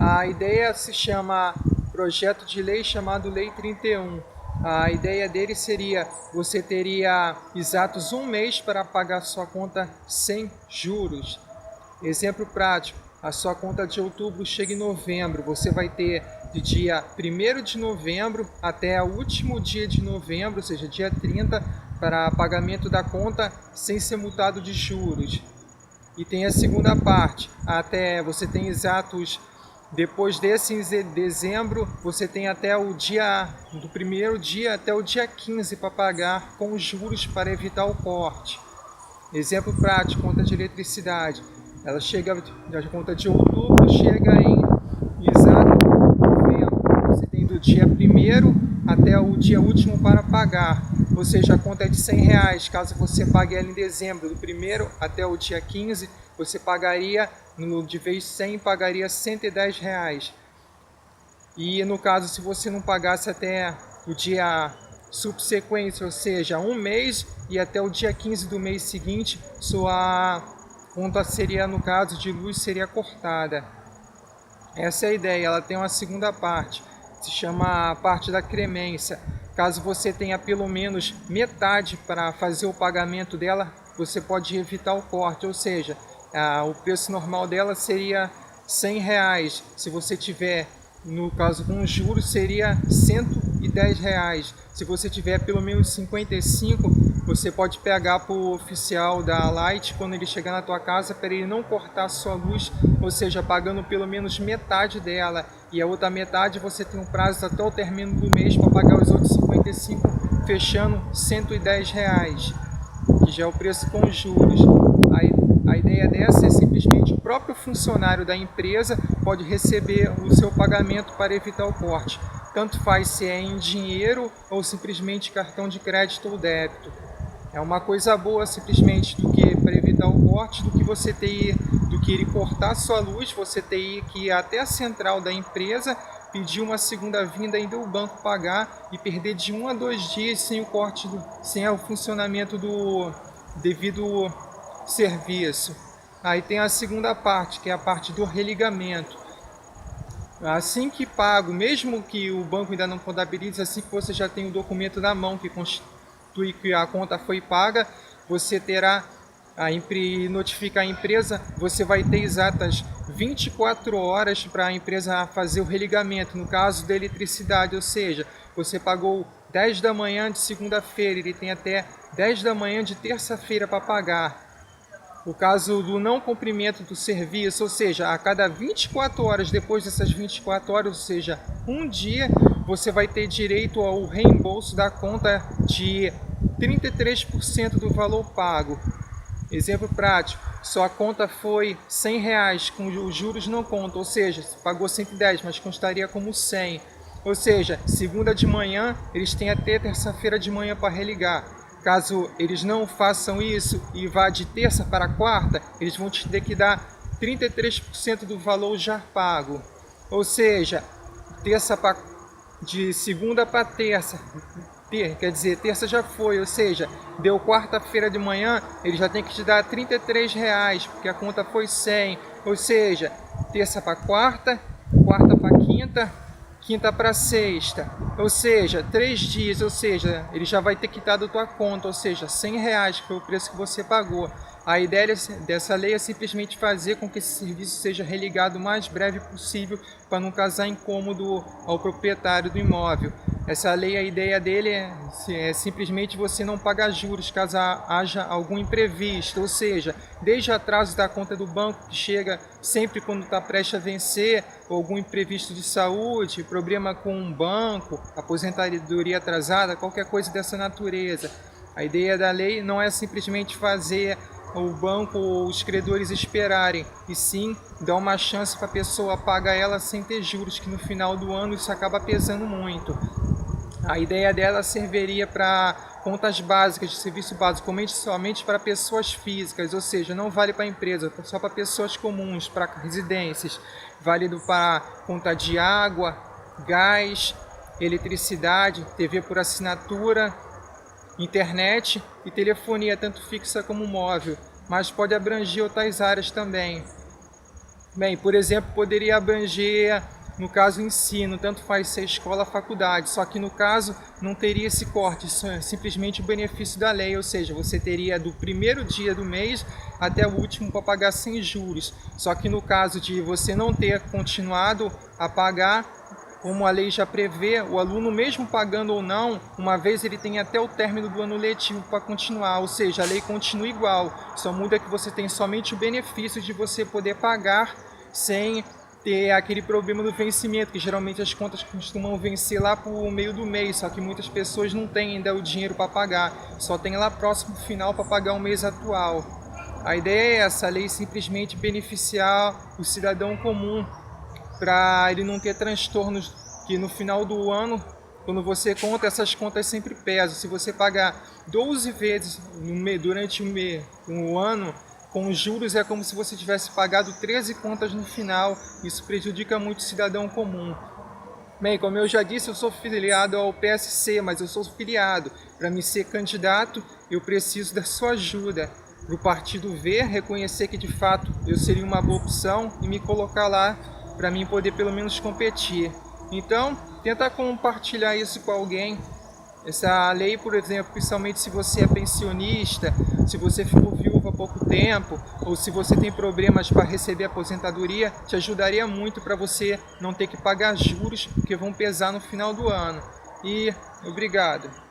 A ideia se chama projeto de lei chamado Lei 31. A ideia dele seria, você teria exatos um mês para pagar sua conta sem juros. Exemplo prático, a sua conta de outubro chega em novembro, você vai ter de dia 1º de novembro até o último dia de novembro, ou seja, dia 30, para pagamento da conta sem ser multado de juros. E tem a segunda parte, até você tem exatos, depois desse em dezembro, você tem até o dia, do primeiro dia até o dia 15 para pagar com juros para evitar o corte. Exemplo prático, conta de eletricidade. Ela chega, a conta de outubro chega em exato novembro. Você tem do dia 1º até o dia último para pagar. Ou seja, a conta é de R$100. Caso você pague ela em dezembro, do 1º até o dia 15, você pagaria, de vez 100, pagaria R$110. E no caso, se você não pagasse até o dia subsequente, ou seja, um mês e até o dia 15 do mês seguinte, sua conta seria, no caso de luz, seria cortada. Essa é a ideia. Ela tem uma segunda parte, se chama a parte da cremência. Caso você tenha pelo menos metade para fazer o pagamento dela, você pode evitar o corte, ou seja, o preço normal dela seria R$100. Se você tiver, no caso com juros, seria R$110. Se você tiver pelo menos 55, você pode pegar para o oficial da Light quando ele chegar na tua casa, para ele não cortar a sua luz, ou seja, pagando pelo menos metade dela, e a outra metade você tem um prazo até o término do mês para pagar os outros 55, fechando R$110, que já é o preço com juros. A ideia dessa é simplesmente o próprio funcionário da empresa pode receber o seu pagamento para evitar o corte. Tanto faz se é em dinheiro ou simplesmente cartão de crédito ou débito. É uma coisa boa simplesmente do que para evitar o corte, do que ele cortar sua luz, você ter que ir até a central da empresa, pedir uma segunda vinda, ainda o banco pagar e perder de 1 a 2 dias sem o corte, sem o funcionamento do devido serviço. Aí tem a segunda parte, que é a parte do religamento. Assim que pago, mesmo que o banco ainda não contabilize, assim que você já tem o documento na mão que constitui que a conta foi paga, você terá notificar a empresa, você vai ter exatas 24 horas para a empresa fazer o religamento, no caso da eletricidade, ou seja, você pagou 10 da manhã de segunda-feira, ele tem até 10 da manhã de terça-feira para pagar. O caso do não cumprimento do serviço, ou seja, a cada 24 horas, depois dessas 24 horas, ou seja, um dia, você vai ter direito ao reembolso da conta de 33% do valor pago. Exemplo prático, sua conta foi R$100, com os juros não contam, ou seja, você pagou 110, mas constaria como 100. Ou seja, segunda de manhã, eles têm até terça-feira de manhã para religar. Caso eles não façam isso e vá de terça para quarta, eles vão te ter que dar 33% do valor já pago. Ou seja, de segunda para terça, quer dizer, terça já foi, ou seja, deu quarta-feira de manhã, ele já tem que te dar R$33, porque a conta foi 100. Ou seja, terça para quarta, quarta para quinta, quinta para sexta, ou seja, 3 dias, ou seja, ele já vai ter quitado da tua conta, ou seja, R$100, que foi o preço que você pagou. A ideia dessa lei é simplesmente fazer com que esse serviço seja religado o mais breve possível para não causar incômodo ao proprietário do imóvel. Essa lei, a ideia dele é simplesmente você não pagar juros caso haja algum imprevisto, ou seja, desde atraso da conta do banco, que chega sempre quando está prestes a vencer, ou algum imprevisto de saúde, problema com um banco, aposentadoria atrasada, qualquer coisa dessa natureza. A ideia da lei não é simplesmente fazer o banco ou os credores esperarem, e sim dar uma chance para a pessoa pagar ela sem ter juros, que no final do ano isso acaba pesando muito. A ideia dela serviria para contas básicas de serviço básico, somente para pessoas físicas, ou seja, não vale para empresa, só para pessoas comuns, para residências. Válido para conta de água, gás, eletricidade, TV por assinatura, internet e telefonia, tanto fixa como móvel, mas pode abranger outras áreas também. Bem, por exemplo, poderia abranger, no caso, ensino, tanto faz ser escola ou faculdade, só que no caso não teria esse corte, isso é simplesmente o benefício da lei, ou seja, você teria do primeiro dia do mês até o último para pagar sem juros. Só que no caso de você não ter continuado a pagar, como a lei já prevê, o aluno mesmo pagando ou não, uma vez ele tem até o término do ano letivo para continuar, ou seja, a lei continua igual, só muda que você tem somente o benefício de você poder pagar sem ter aquele problema do vencimento, que geralmente as contas costumam vencer lá para o meio do mês, só que muitas pessoas não têm ainda o dinheiro para pagar, só tem lá próximo final para pagar o mês atual. A ideia é essa, a lei simplesmente beneficiar o cidadão comum, para ele não ter transtornos que no final do ano, quando você conta, essas contas sempre pesam. Se você pagar 12 vezes durante um ano, com juros é como se você tivesse pagado 13 contas no final. Isso prejudica muito o cidadão comum. Bem, como eu já disse, eu sou filiado ao PSC, mas eu sou filiado. Para me ser candidato, eu preciso da sua ajuda. Para o partido ver, reconhecer que de fato eu seria uma boa opção e me colocar lá para mim poder pelo menos competir. Então, tenta compartilhar isso com alguém. Essa lei, por exemplo, principalmente se você é pensionista, se você ficou viúvo há pouco tempo, ou se você tem problemas para receber aposentadoria, te ajudaria muito para você não ter que pagar juros que vão pesar no final do ano. E obrigado.